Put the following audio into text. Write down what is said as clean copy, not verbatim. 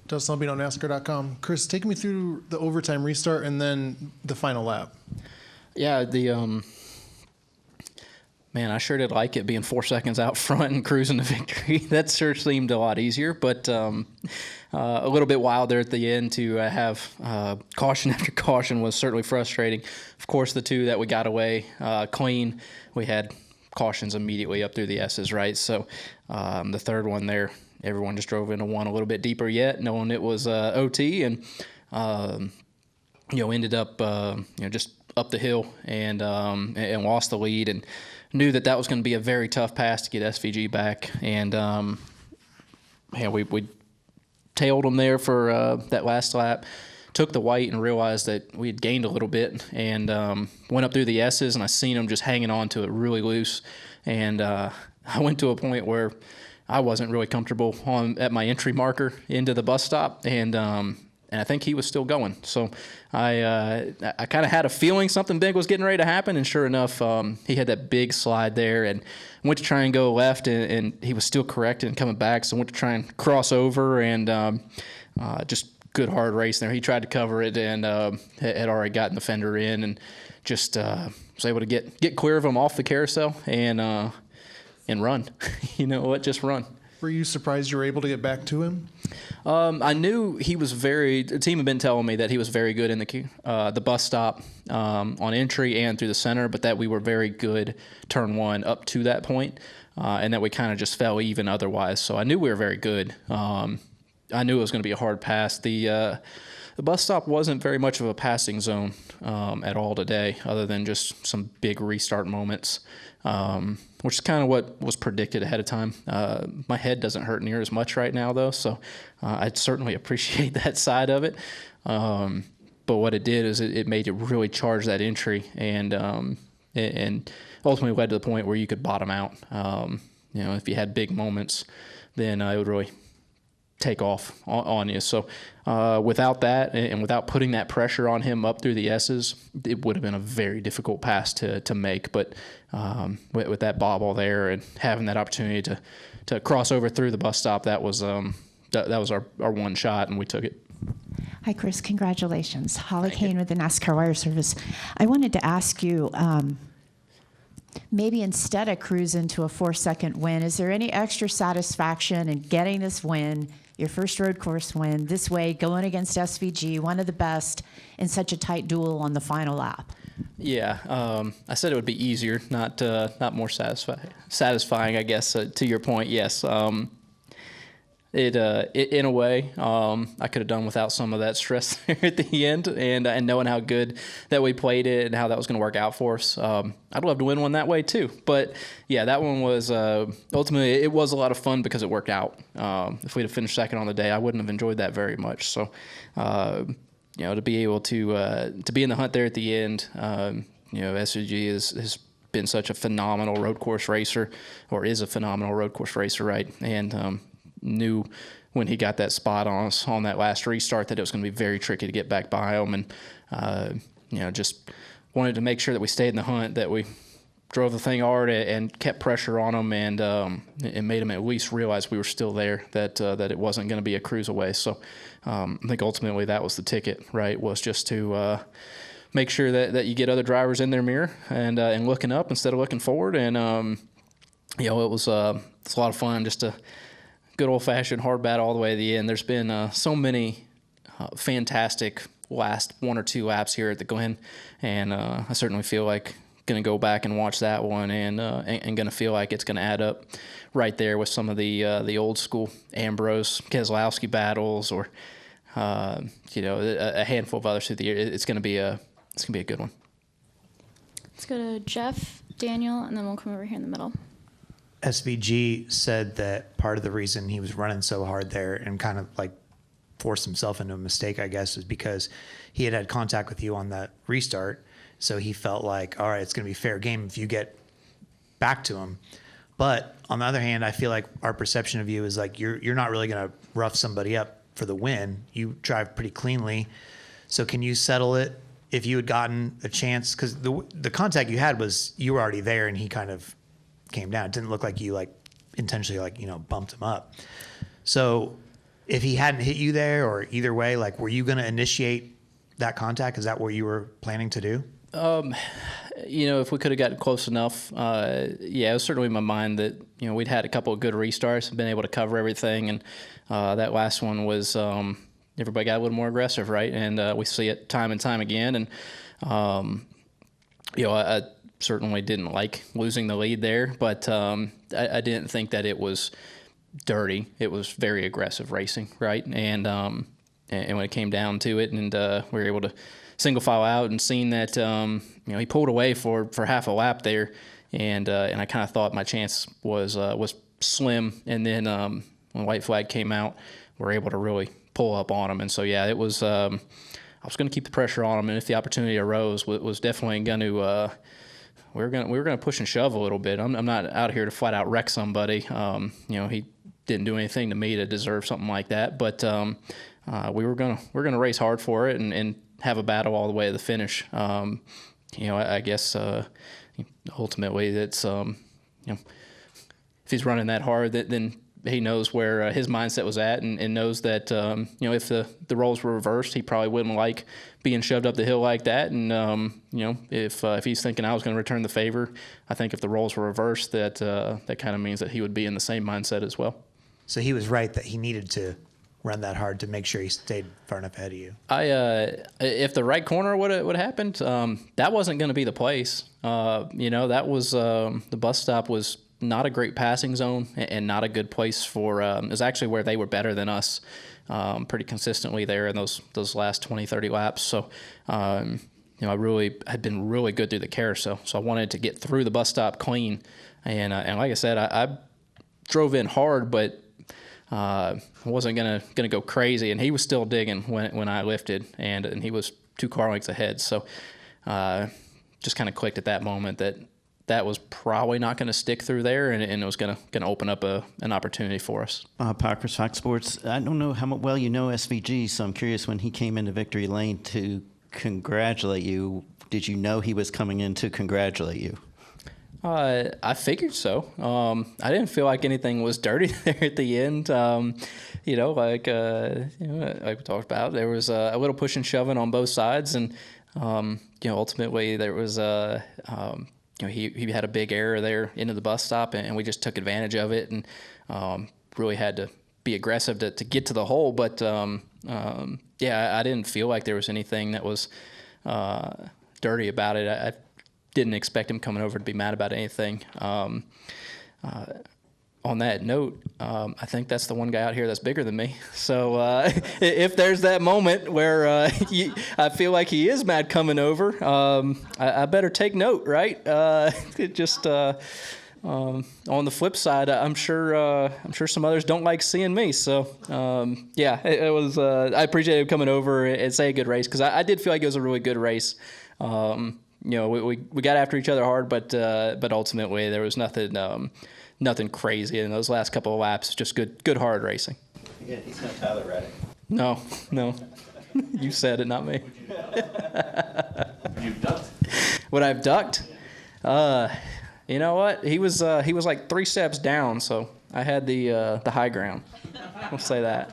Dustin Albino, NASCAR.com. Chris, take me through the overtime restart and then the final lap. Yeah, man, I sure did like it being 4 seconds out front and cruising to victory. That sure seemed a lot easier, but a little bit wild there at the end to have caution after caution was certainly frustrating. Of course, the two that we got away clean, we had cautions immediately up through the S's, right? So the third one there, everyone just drove into one a little bit deeper yet, knowing it was OT, and ended up just up the hill and lost the lead, and knew that was going to be a very tough pass to get SVG back, and we tailed them there for that last lap. Took the white and realized that we had gained a little bit, and went up through the S's, and I seen them just hanging on to it really loose, and I went to a point where I wasn't really comfortable at my entry marker into the bus stop, and I think he was still going. So I kind of had a feeling something big was getting ready to happen, and sure enough, he had that big slide there and went to try and go left, and he was still corrected and coming back, so went to try and cross over, and just good hard race there. He tried to cover it and had already gotten the fender in, and just was able to get clear of him off the carousel and run. You know what? Just run. Were you surprised you were able to get back to him? I knew he was the team had been telling me that he was very good in the bus stop on entry and through the center, but that we were very good turn one up to that point, and that we kind of just fell even otherwise. So I knew we were very good. I knew it was going to be a hard pass. The bus stop wasn't very much of a passing zone at all today, other than just some big restart moments, which is kind of what was predicted ahead of time. My head doesn't hurt near as much right now, though, so I'd certainly appreciate that side of it. But what it did is it made it really charge that entry, and ultimately led to the point where you could bottom out. If you had big moments, then it would really take off on you. So without that and without putting that pressure on him up through the S's, it would have been a very difficult pass to make. But with that bobble there and having that opportunity to cross over through the bus stop, that was our one shot, and we took it. Hi, Chris. Congratulations. Holly Kane with the NASCAR Wire Service. I wanted to ask you, maybe instead of cruising to a 4-second win, is there any extra satisfaction in getting this win, your first road course win, this way, going against SVG, one of the best, in such a tight duel on the final lap? Yeah, I said it would be easier, not more satisfying, I guess, to your point, yes. It in a way, I could have done without some of that stress there at the end, and knowing how good that we played it and how that was going to work out for us. I'd love to win one that way too, but yeah, that one was ultimately it was a lot of fun because it worked out. If we'd have finished second on the day, I wouldn't have enjoyed that very much. So, to be able to be in the hunt there at the end, SVG has been such a phenomenal road course racer, or is a phenomenal road course racer, right? And knew when he got that spot on us on that last restart that it was going to be very tricky to get back by him, and just wanted to make sure that we stayed in the hunt, that we drove the thing hard and kept pressure on him, and made him at least realize we were still there, that it wasn't going to be a cruise away. So I think ultimately that was the ticket, right? Was just to make sure that you get other drivers in their mirror and looking up instead of looking forward, and it was a lot of fun just to good old-fashioned hard battle all the way to the end. There's been so many fantastic last 1 or 2 laps here at the Glen, and I certainly feel like going to go back and watch that one, and going to feel like it's going to add up right there with some of the old school Ambrose Keselowski battles, or a handful of others through the year. It's going to be a good one. Let's go to Jeff, Daniel, and then we'll come over here in the middle. SVG said that part of the reason he was running so hard there and kind of like forced himself into a mistake, I guess, is because he had contact with you on that restart. So he felt like, all right, it's going to be fair game if you get back to him. But on the other hand, I feel like our perception of you is like you're not really going to rough somebody up for the win. You drive pretty cleanly. So can you settle it if you had gotten a chance? Because the contact you had was you were already there and he kind of came down. It didn't look like you intentionally bumped him up. So if he hadn't hit you there, or either way, like, were you going to initiate that contact? Is that what you were planning to do? If we could have gotten close enough, it was certainly in my mind that, we'd had a couple of good restarts and been able to cover everything. And that last one was, everybody got a little more aggressive, right? And we see it time and time again. And, I certainly didn't like losing the lead there, but I didn't think that it was dirty. It was very aggressive racing, right? And when it came down to it, and we were able to single file out and seen that he pulled away for half a lap there, and I kind of thought my chance was slim. And then when white flag came out, we were able to really pull up on him. And so it was. I was going to keep the pressure on him, and if the opportunity arose, was definitely going to. We were going to push and shove a little bit. I'm not out here to flat out wreck somebody. He didn't do anything to me to deserve something like that. But we're gonna race hard for it and have a battle all the way to the finish. I guess ultimately that's if he's running that hard, then he knows where his mindset was at, and knows that if the roles were reversed, he probably wouldn't like being shoved up the hill like that. And if he's thinking I was going to return the favor, I think if the roles were reversed, that kind of means that he would be in the same mindset as well. So he was right that he needed to run that hard to make sure he stayed far enough ahead of you. If the right corner would have happened, that wasn't going to be the place. That was the bus stop was not a great passing zone and not a good place for. It was actually where they were better than us pretty consistently there in those last 20, 30 laps. So. I really had been really good through the carousel, so I wanted to get through the bus stop clean. And like I said, I drove in hard, but I wasn't gonna go crazy. And he was still digging when I lifted, and he was 2 car lengths ahead. So just kind of clicked at that moment that was probably not going to stick through there, and it was going to open up an opportunity for us. Parker's Fox Sports. I don't know how well you know SVG, so I'm curious, when he came into victory lane to congratulate you, did you know he was coming in to congratulate you? I figured so. I didn't feel like anything was dirty there at the end. Like we talked about, there was a little push and shoving on both sides, and ultimately there was he had a big error there into the bus stop, and we just took advantage of it, and really had to be aggressive to get to the hole. But I didn't feel like there was anything that was dirty about it. I didn't expect him coming over to be mad about anything. On that note, I think that's the one guy out here that's bigger than me. So if there's that moment where I feel like he is mad coming over, I better take note, right? On the flip side, I'm sure some others don't like seeing me. So it was. I appreciate him coming over and say a good race, because I did feel like it was a really good race. We got after each other hard, but ultimately there was nothing crazy in those last couple of laps. Just good hard racing. Yeah, he's no Tyler Reddick. No. You said it, not me. Would you have ducked? Would I have ducked? You know what? He was like 3 steps down, so I had the high ground. We'll say that.